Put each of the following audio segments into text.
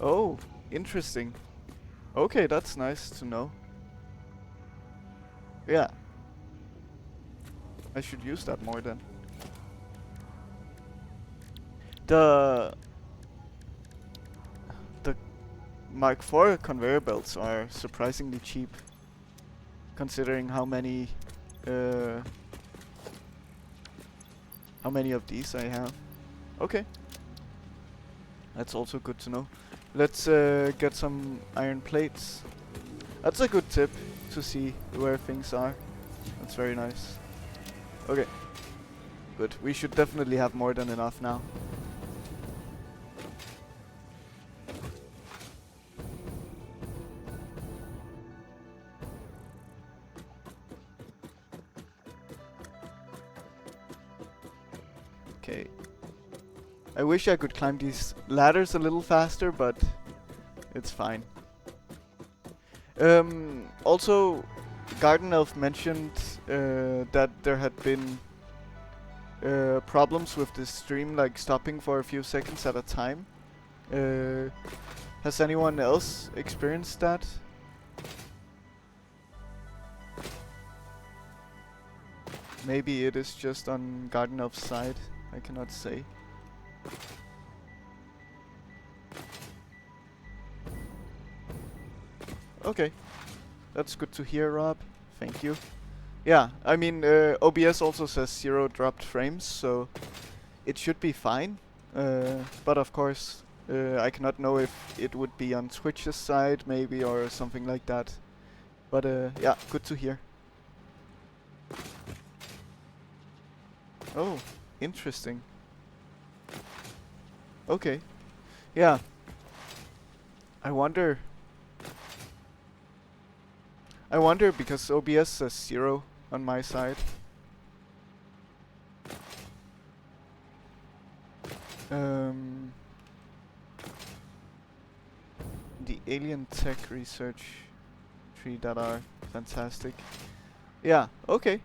Oh, interesting. Okay, that's nice to know. Yeah. I should use that more then. The the Mark IV conveyor belts are surprisingly cheap, considering uh, how many of these I have. Okay, that's also good to know. Let's get some iron plates. That's a good tip to see where things are. That's very nice. Okay, good. We should definitely have more than enough now. Okay. I wish I could climb these ladders a little faster, but it's fine. Also, Garden Elf mentioned that there had been problems with the stream, like stopping for a few seconds at a time. Has anyone else experienced that? Maybe it is just on Garden Elf's side. I cannot say. Okay, that's good to hear, Rob. Thank you. Yeah, I mean, OBS also says 0 dropped frames, so it should be fine. But of course, I cannot know if it would be on Twitch's side, maybe, or something like that. But yeah, good to hear. Oh, interesting. Okay. Yeah. I wonder because OBS says 0 on my side. The alien tech research tree that are fantastic. Yeah, okay.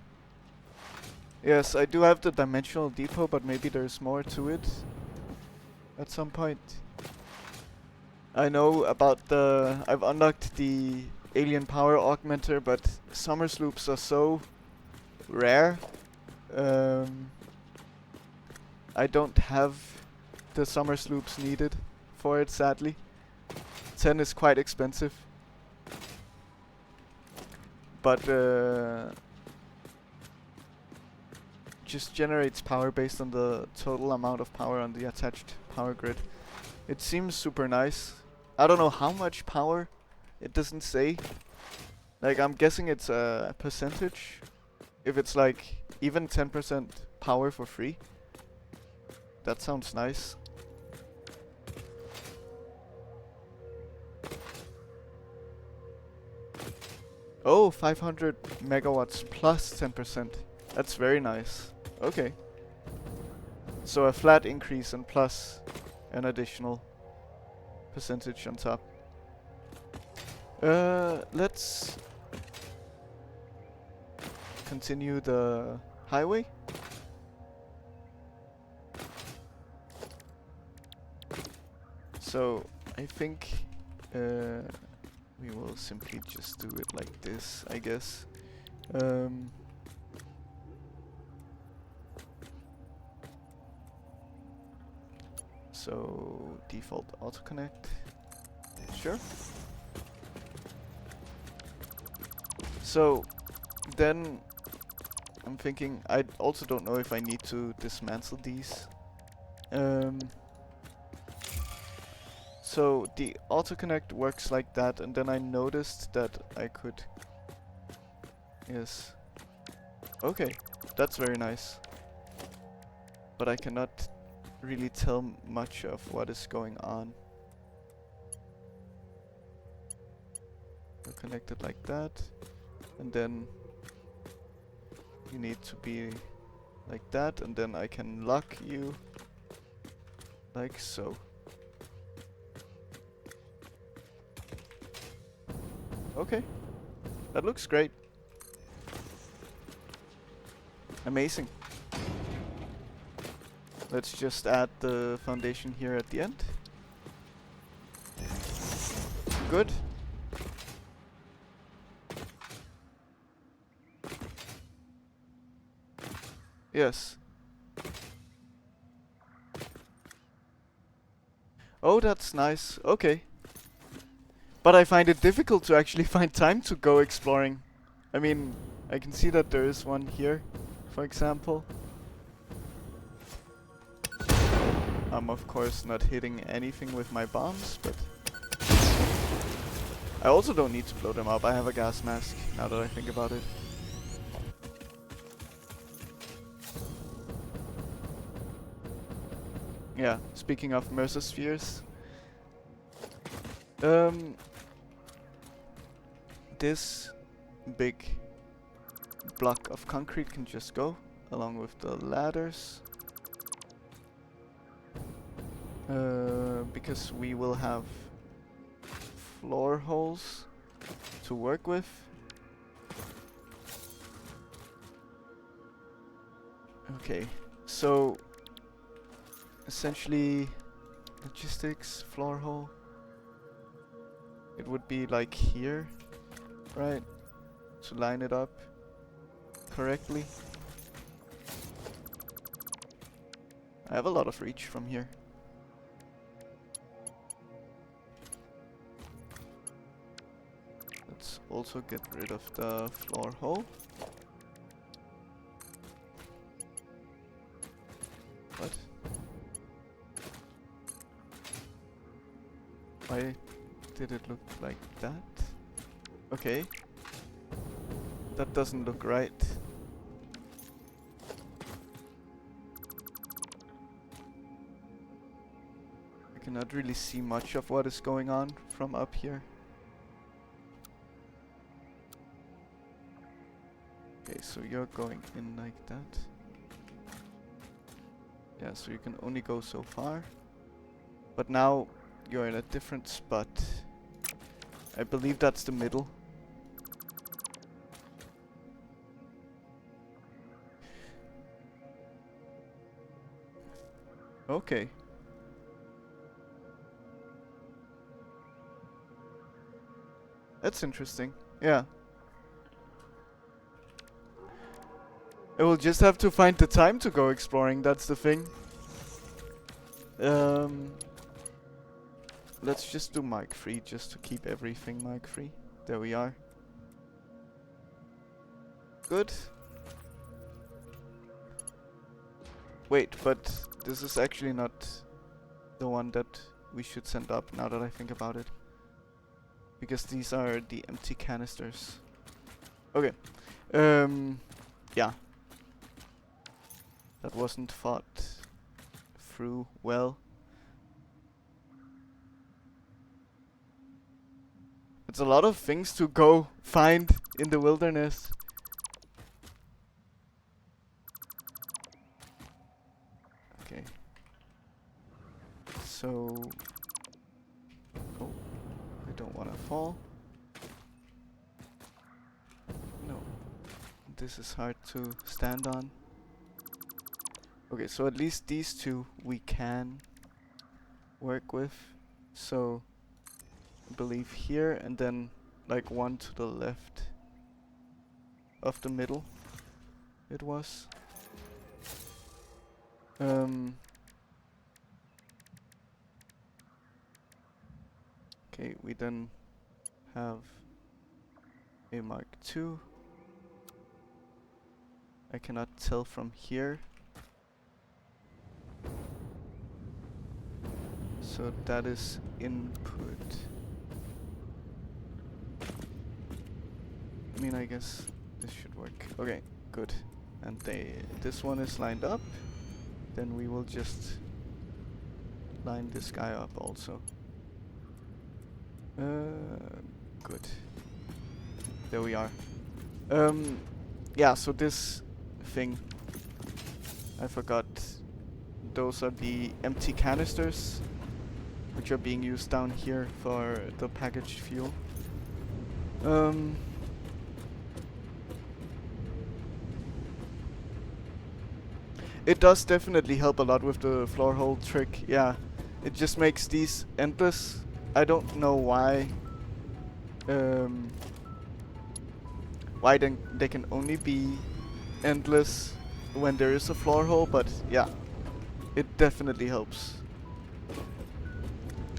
Yes, I do have the dimensional depot, but maybe there's more to it at some point. I know about I've unlocked the alien power augmenter, but summer sloops are so rare. I don't have the summer sloops needed for it, sadly. 10 is quite expensive. But just generates power based on the total amount of power on the attached power grid. It seems super nice. I don't know how much power. It doesn't say. Like, I'm guessing it's a percentage. If it's like even 10% power for free. That sounds nice. Oh, 500 megawatts plus 10%. That's very nice. Okay. So a flat increase and plus an additional percentage on top. Let's continue the highway. So I think we will simply just do it like this, I guess. So default autoconnect. Sure. So then I'm thinking I also don't know if I need to dismantle these. So the autoconnect works like that, and then I noticed that I could... Yes. Okay, that's very nice. But I cannot really tell much of what is going on. We're connected like that, and then you need to be like that, and then I can lock you like so. Okay, that looks great. Amazing. Let's just add the foundation here at the end. Good. Yes. Oh, that's nice. Okay. But I find it difficult to actually find time to go exploring. I mean, I can see that there is one here, for example. I'm of course not hitting anything with my bombs, but I also don't need to blow them up. I have a gas mask, now that I think about it. Yeah, speaking of Mercer spheres, this big block of concrete can just go along with the ladders, because we will have floor holes to work with. Okay, so essentially logistics floor hole, it would be like here, right, to line it up correctly. I have a lot of reach from here. Let's also get rid of the floor hole. What? Why did it look like that? Okay. That doesn't look right. I cannot really see much of what is going on from up here. Okay, so you're going in like that. Yeah, so you can only go so far. But now you're in a different spot. I believe that's the middle. Okay. That's interesting. Yeah. I will just have to find the time to go exploring, that's the thing. Let's just do mark 3 just to keep everything mark 3. There we are. Good. Wait, but this is actually not the one that we should send up now that I think about it. Because these are the empty canisters. Okay. Yeah. That wasn't thought through well. It's a lot of things to go find in the wilderness. Okay. So... oh, I don't want to fall. No. This is hard to stand on. Okay, so at least these two we can work with. So... I believe here, and then like one to the left of the middle it was. Okay, we then have a Mark II. I cannot tell from here. So that is input. I mean, I guess this should work. Okay, good. And this one is lined up. Then we will just line this guy up also. Good. There we are. Yeah, so this thing, I forgot. Those are the empty canisters, which are being used down here for the packaged fuel. It does definitely help a lot with the floor hole trick, yeah. It just makes these endless. I don't know why um, why then they can only be endless when there is a floor hole, but yeah, it definitely helps.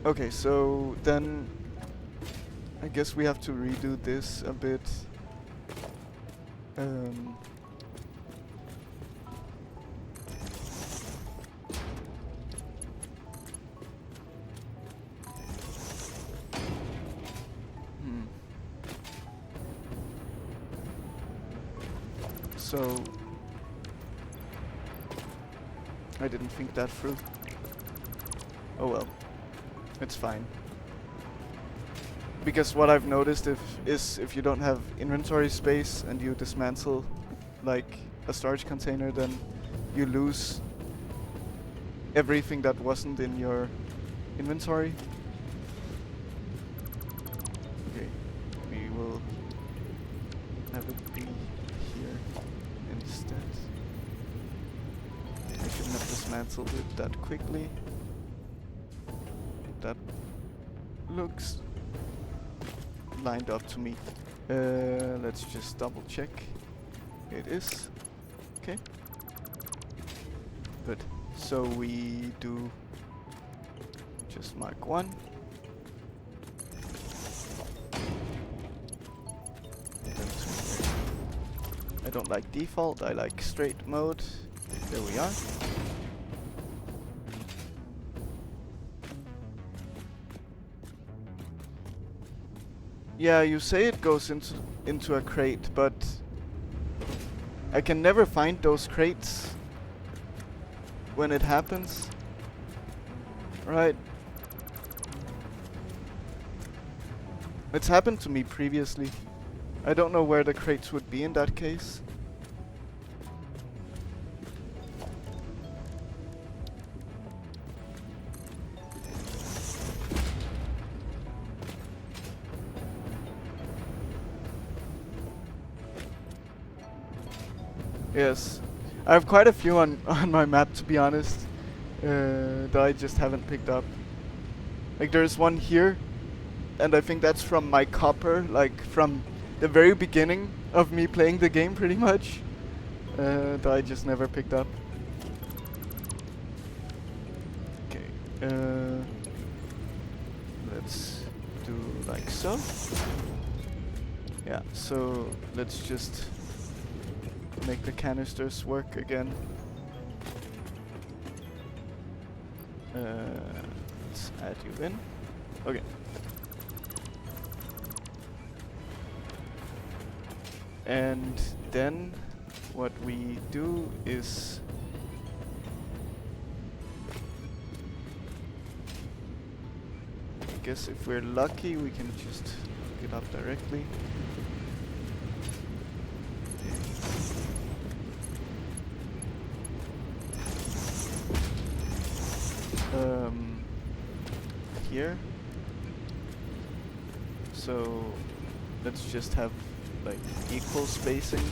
Okay, so then I guess we have to redo this a bit. Um, So I didn't think that through. Oh well, it's fine. Because what I've noticed is if you don't have inventory space and you dismantle like a storage container, then you lose everything that wasn't in your inventory. Okay, we will have it be here instead. I shouldn't have dismantled it that quickly. That looks lined up to me. Let's just double check. It is. Okay. Good. So we do just mark 1. I don't like default, I like straight mode. There we are. Yeah, you say it goes into a crate, but I can never find those crates when it happens. Right. It's happened to me previously. I don't know where the crates would be in that case. Yes, I have quite a few on my map, to be honest, that I just haven't picked up. Like there's one here, and I think that's from my copper, like from the very beginning of me playing the game, pretty much, that I just never picked up. Okay, let's do like so. Yeah, so let's just make the canisters work again. Let's add you in. Okay. And then what we do is I guess if we're lucky we can just hook it up directly. Here. So let's just have like equal spacing.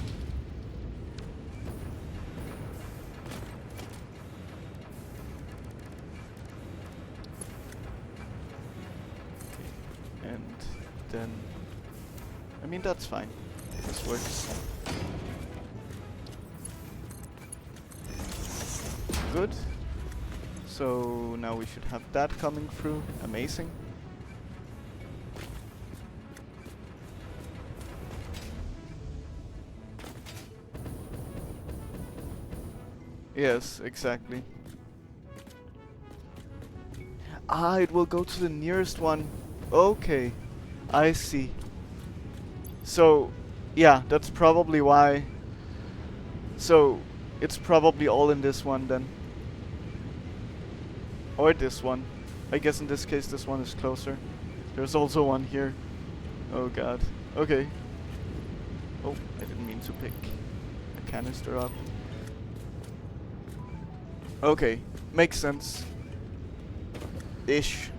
Okay. And then I mean that's fine. This works. Good. So now we should have that coming through. Amazing. Yes, exactly. Ah, it will go to the nearest one. Okay, I see. So, yeah, that's probably why. So, it's probably all in this one then. Or this one. I guess in this case this one is closer. There's also one here. Oh god. Okay. Oh, I didn't mean to pick a canister up. Okay, makes sense. Ish.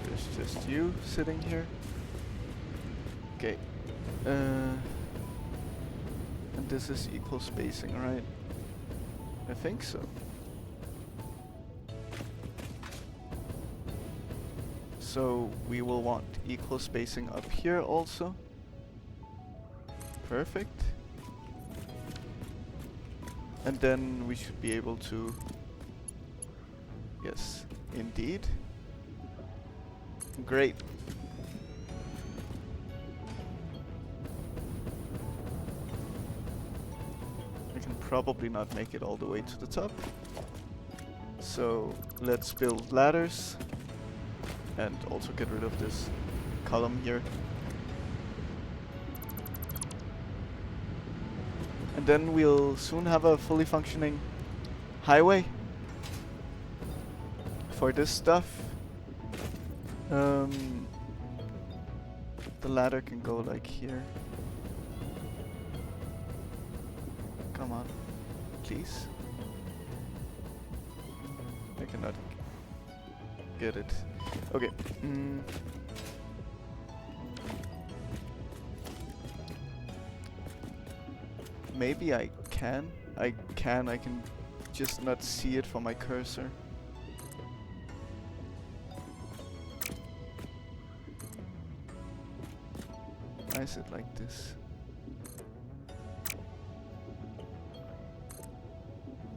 There's just you sitting here. Okay. And this is equal spacing, right? I think so. So we will want equal spacing up here also. Perfect. And then we should be able to... Yes, indeed. Great. I can probably not make it all the way to the top. So let's build ladders. And also get rid of this column here. And then we'll soon have a fully functioning highway for this stuff. The ladder can go like here. Come on, please. I cannot get it. Okay. Maybe I can. I can just not see it from my cursor. Why is it like this?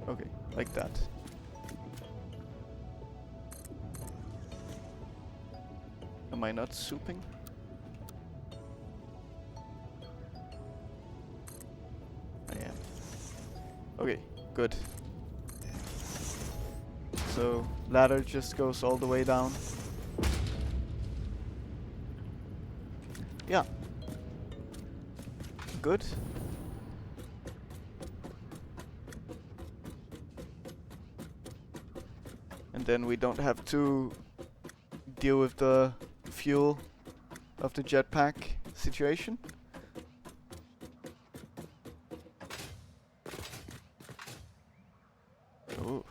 Okay, like that. Am I not souping? I am. Okay, good. So, ladder just goes all the way down. Yeah. Good. And then we don't have to deal with the fuel of the jetpack situation. Oh.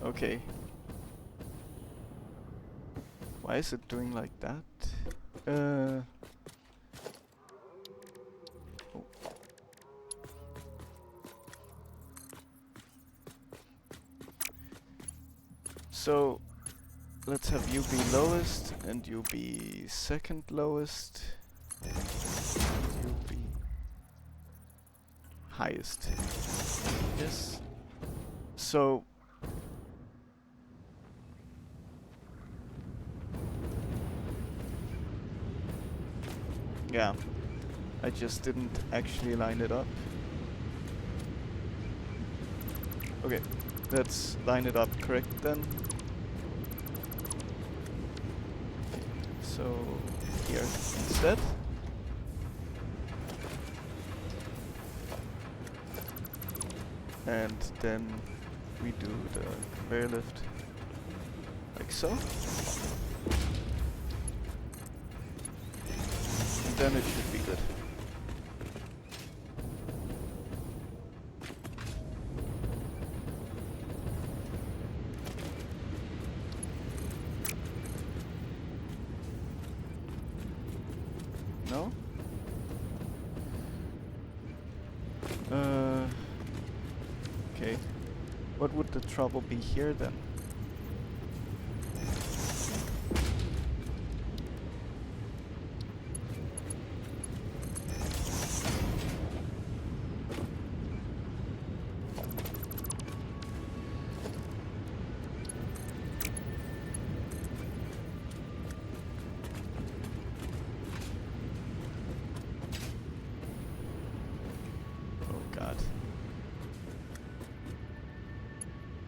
Okay. Why is it doing like that? Oh. So let's have you be lowest and you be second lowest. You be highest. Yes. So yeah, I just didn't actually line it up. Okay, let's line it up correct then. So here instead. And then we do the conveyor lift like so. And then it should be good. No? Okay. What would the trouble be here then?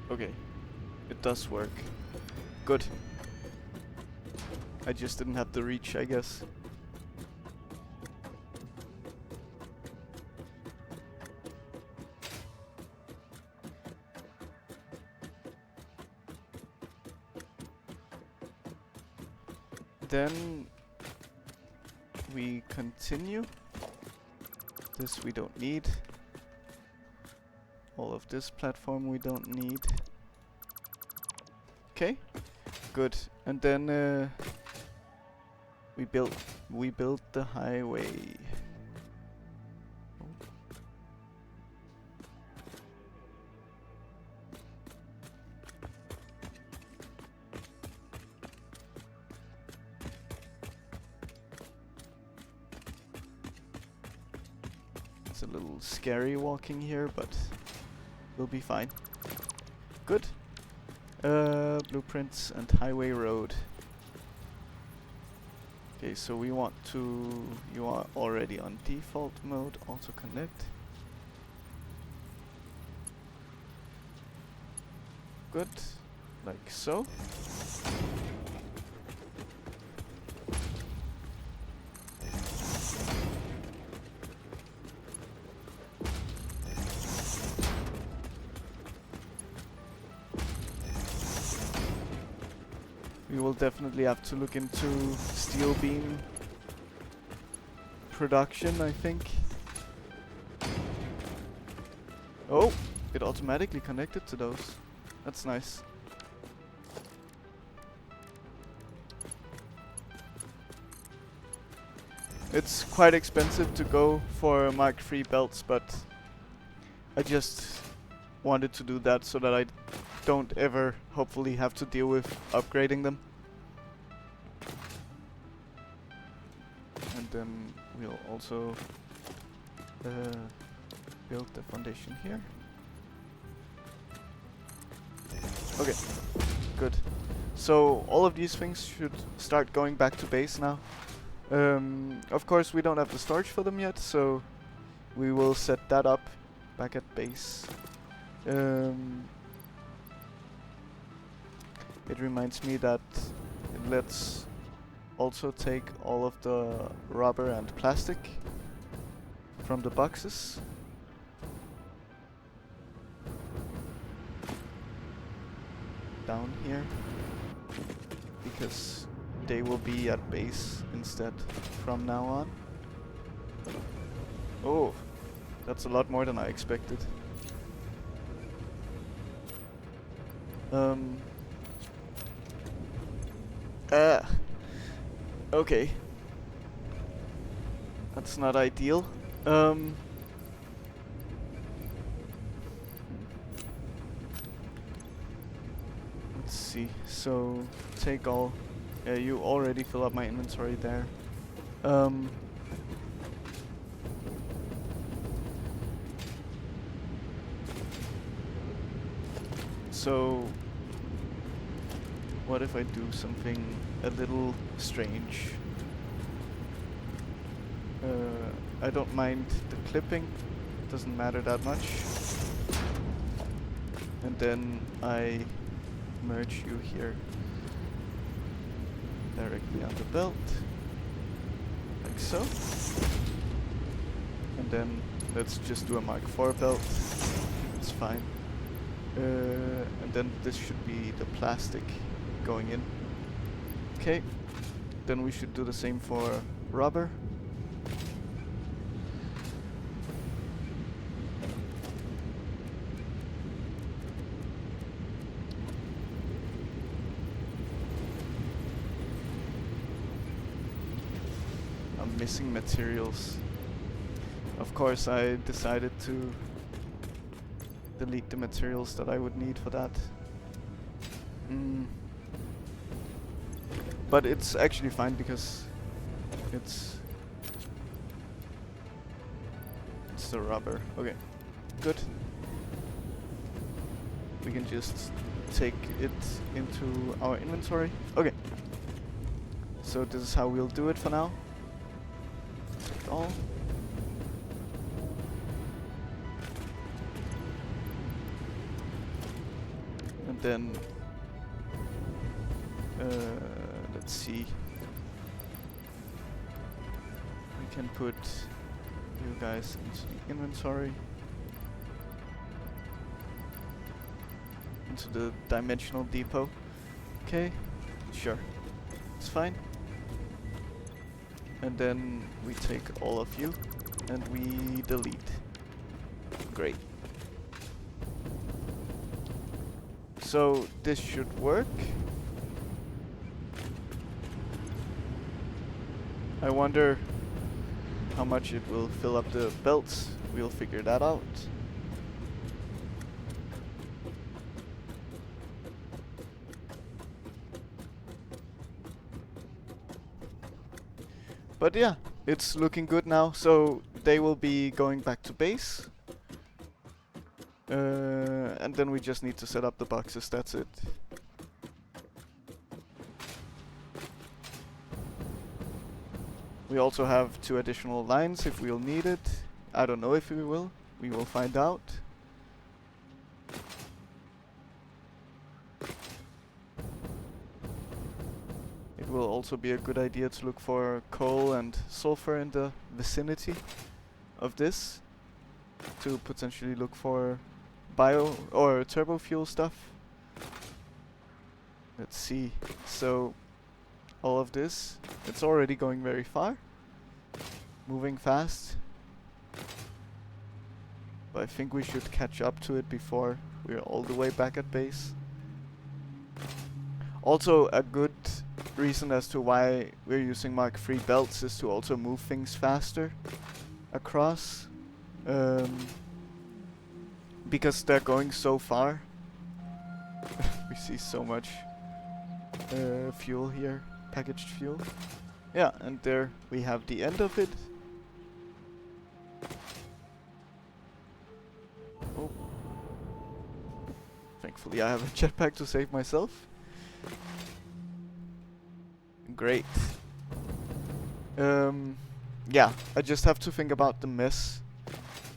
Okay, it does work. Good. I just didn't have the reach, I guess. Then we continue. This we don't need. All of this platform we don't need. Okay, good. And then we built the highway. It's a little scary walking here, but we'll be fine. Good. Blueprints and highway road. Okay, so we want to... You are already on default mode, auto connect. Good, like so. We will definitely have to look into steel beam production, I think. Oh, it automatically connected to those. That's nice. It's quite expensive to go for Mark III belts, but I just wanted to do that so that I don't ever, hopefully, have to deal with upgrading them. And then we'll also build the foundation here. Okay, good. So all of these things should start going back to base now. Of course, we don't have the storage for them yet, so we will set that up back at base. It reminds me that let's also take all of the rubber and plastic from the boxes. Down here, because they will be at base instead from now on. Oh, that's a lot more than I expected. Okay. That's not ideal. Let's see. So take all. You already fill up my inventory there. So what if I do something a little strange? I don't mind the clipping, doesn't matter that much. And then I merge you here directly on the belt, like so. And then let's just do a Mark IV belt, it's fine. And then this should be the plastic going in. Okay, then we should do the same for rubber. I'm missing materials. Of course, I decided to delete the materials that I would need for that. But it's actually fine because it's the rubber. Okay, good. We can just take it into our inventory. Okay. So this is how we'll do it for now. Select all. And then let's see. We can put you guys into the inventory, into the dimensional depot. Okay, sure, it's fine. And then we take all of you and we delete. Great. So this should work. I wonder how much it will fill up the belts. We'll figure that out. But yeah, it's looking good now. So they will be going back to base. And then we just need to set up the boxes, that's it. We also have 2 additional lines if we'll need it. I don't know if we will. We will find out. It will also be a good idea to look for coal and sulfur in the vicinity of this, to potentially look for bio or turbo fuel stuff. Let's see. So all of this, it's already going very far, moving fast, but I think we should catch up to it before we're all the way back at base. Also, a good reason as to why we're using Mark III belts is to also move things faster across, because they're going so far. We see so much fuel here, packaged fuel. Yeah, and there we have the end of it. Oh. Thankfully I have a jetpack to save myself. Great. Yeah, I just have to think about the mess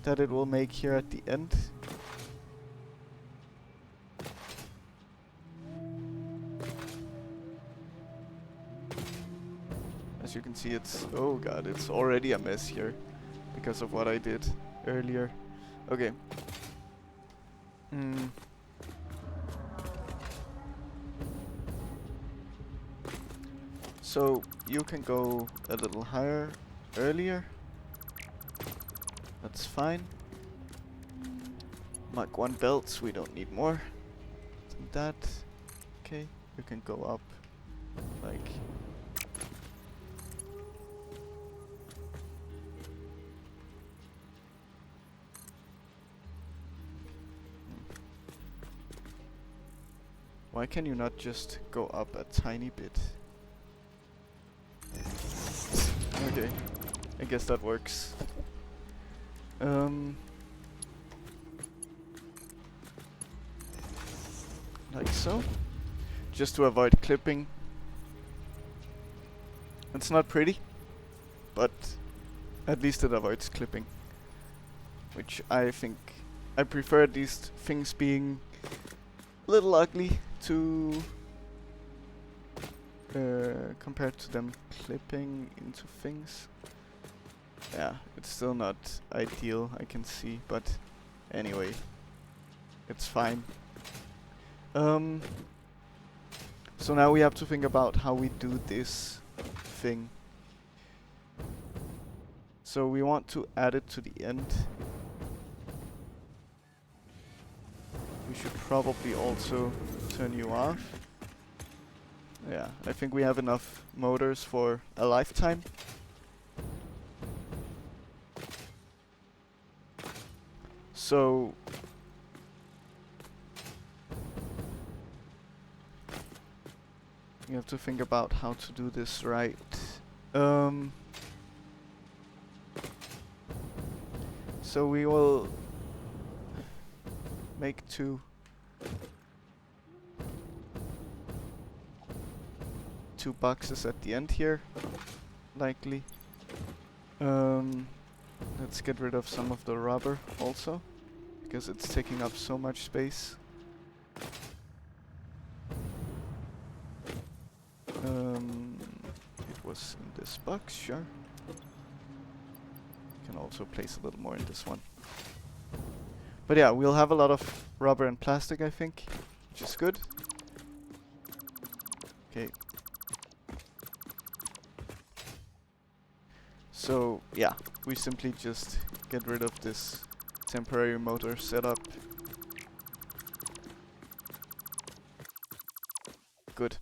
that it will make here at the end. As you can see, it's... oh god, it's already a mess here because of what I did earlier. Okay. So you can go a little higher earlier. That's fine. Mark 1 belts, we don't need more than that. Okay, you can go up like... Why can you not just go up a tiny bit? Okay, I guess that works. Like so. Just to avoid clipping. It's not pretty, but at least it avoids clipping. Which I think I prefer these things being a little ugly to compared to them clipping into things. Yeah, it's still not ideal, I can see, but anyway, it's fine. So now we have to think about how we do this thing. So we want to add it to the end. We should probably also turn you off. Yeah, I think we have enough motors for a lifetime. So you have to think about how to do this right. So we will make two boxes at the end here, likely. Let's get rid of some of the rubber also, because it's taking up so much space. It was in this box, sure. Can also place a little more in this one. But yeah, we'll have a lot of rubber and plastic, I think, which is good. Okay. So yeah, we simply just get rid of this temporary motor setup. Good.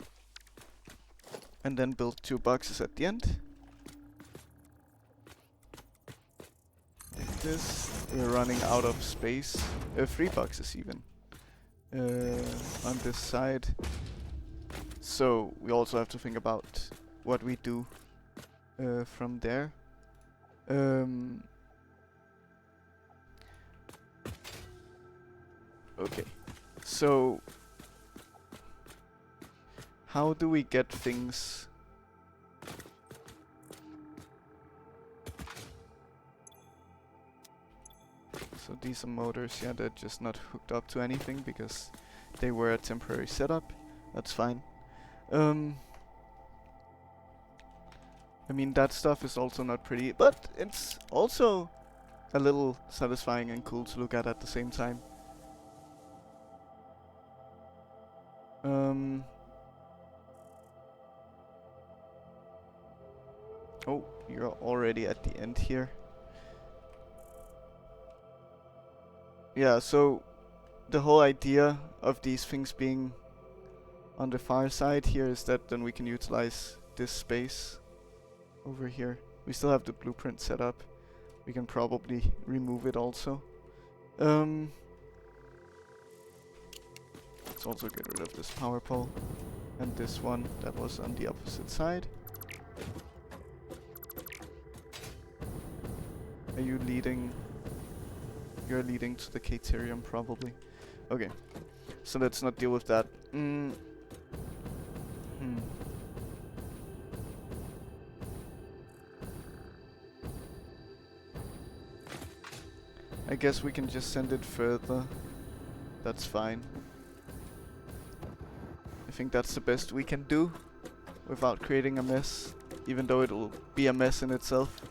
And then build two boxes at the end. Like this. We're running out of space. 3 boxes even. On this side. So we also have to think about what we do from there. Okay. So how do we get things? So these are motors, yeah, they're just not hooked up to anything because they were a temporary setup. That's fine. I mean, that stuff is also not pretty, but it's also a little satisfying and cool to look at the same time. Oh, you're already at the end here. Yeah, so the whole idea of these things being on the far side here is that then we can utilize this space over here. We still have the blueprint set up. We can probably remove it also. Let's also get rid of this power pole. And this one that was on the opposite side. Are you leading? You're leading to the Caterium probably. Okay. So let's not deal with that. I guess we can just send it further. That's fine. I think that's the best we can do without creating a mess, even though it'll be a mess in itself.